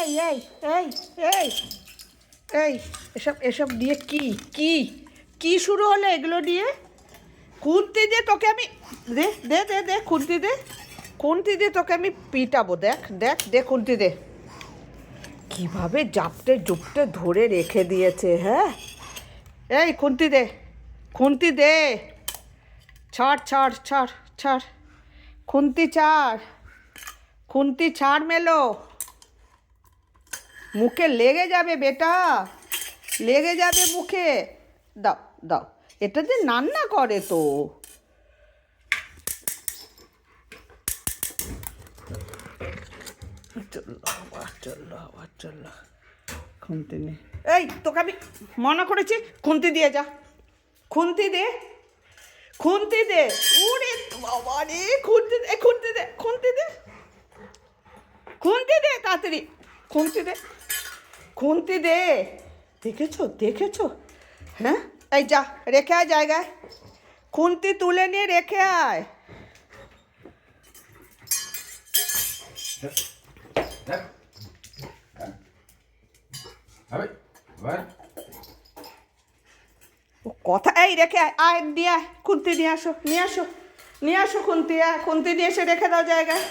এই এই এই এই এই এসব এসব দিয়ে কি কি কি শুরু হলো এগুলো দিয়ে? খুন্তি দিয়ে তোকে আমি দে দে দে দে খুন্তি দে, খুন্তি দিয়ে তোকে আমি পিটাবো। দেখ দেখ দে খুন্তি দে, কিভাবে জাপটে জুপটে ধরে রেখে দিয়েছে। হ্যাঁ, এই খুন্তি দে, খুন্তি দে, ছাড় ছাড় ছাড় ছাড়, খুন্তি ছাড়, খুন্তি ছাড় মেলো, মুখে লেগে যাবে বেটা, লেগে যাবে মুখে। দাও দাও, এটা যে রান্না করে তো। চললো আবার চললো আবার চললো, খুন্তি নে। এই তোকে আমি মনে করেছি, খুন্তি দিয়ে যা, খুন্তি দে, খুন্তি দে। উরে বাবা রে, খুন্তি দে, খুন্তি দে, খুন্তি দে, খুন্তি দে তাড়াতাড়ি, খুন্তি দে, খুন্তি দে। দেখেছো দেখেছো? হ্যাঁ, এই যা রেখে আয় জায়গায়, খুন্তি তুলে নিয়ে রেখে আয়। ও কথা, এই রেখে আয়, আয় নিয়ে আয়, খুন্তি নিয়ে আসো, নিয়ে আসো, নিয়ে আসো খুন্তি, খুন্তি নিয়ে এসে রেখে দাও জায়গায়।